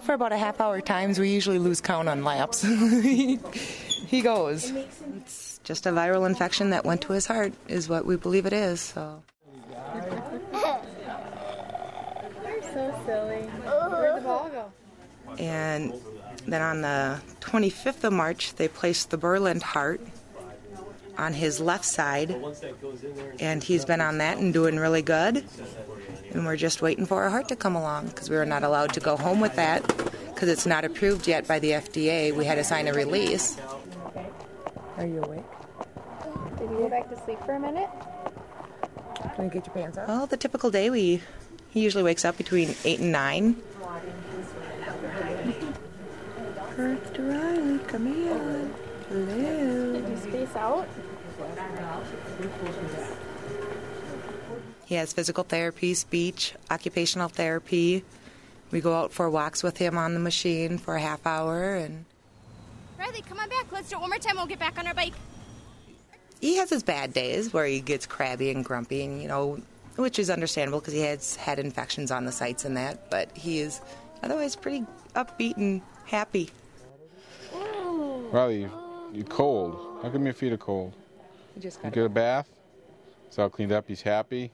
for about a half-hour times. We usually lose count on laps. He goes. It's just a viral infection that went to his heart, is what we believe it is. So. You're so silly. Where'd the ball go? And then on the 25th of March, they placed the Berland heart on his left side, and he's been on that and doing really good. And we're just waiting for our heart to come along because we were not allowed to go home with that because it's not approved yet by the FDA. We had to sign a release. Are you awake? Did you go back to sleep for a minute? Can you get your pants up? Well, the typical day, he usually wakes up between 8 and 9. Earth Riley, come here. Hello. Did you space out? He has physical therapy, speech, occupational therapy. We go out for walks with him on the machine for a half hour. And Riley, come on back. Let's do it one more time. We'll get back on our bike. He has his bad days where he gets crabby and grumpy, and, which is understandable because he has had infections on the sites and that. But he is otherwise pretty upbeat and happy. Riley, you're cold. How come your feet are cold? You get a bath? It's all cleaned up. He's happy.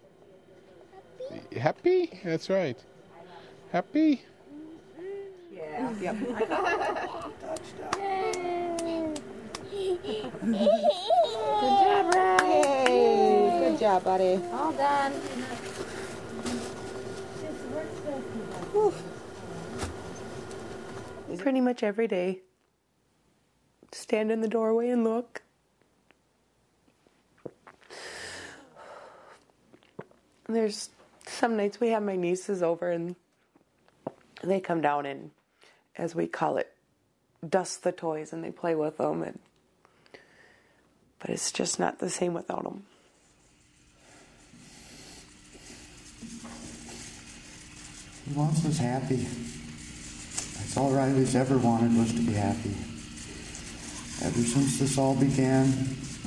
Happy? That's right. Happy? Yeah. Yep. Good job, Riley. Good job, buddy. All done. Pretty much every day. Stand in the doorway and look. There's some nights we have my nieces over and they come down and, as we call it, dust the toys and they play with them. But it's just not the same without them. He wants us happy. That's all Riley's ever wanted, was to be happy. Ever since this all began,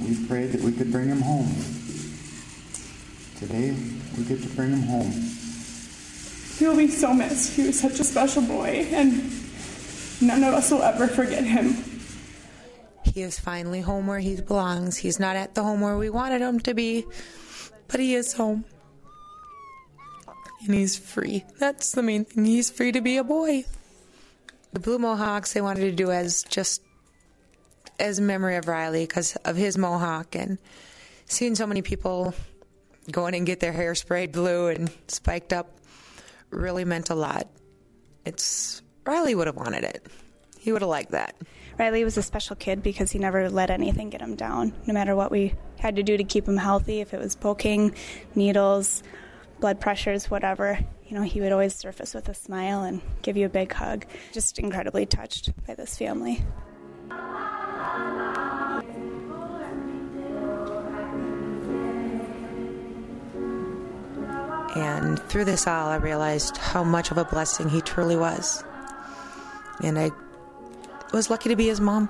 we've prayed that we could bring him home. Today, we get to bring him home. He will be so missed. He was such a special boy, and none of us will ever forget him. He is finally home where he belongs. He's not at the home where we wanted him to be, but he is home. And he's free. That's the main thing. He's free to be a boy. The Blue Mohawks they wanted to do as memory of Riley because of his mohawk, and seeing so many people go in and get their hair sprayed blue and spiked up really meant a lot. Riley would have wanted it. He would have liked that. Riley was a special kid because he never let anything get him down, no matter what we had to do to keep him healthy. If it was poking, needles, blood pressures, whatever, he would always surface with a smile and give you a big hug. Just incredibly touched by this family. And through this all, I realized how much of a blessing he truly was. And I was lucky to be his mom.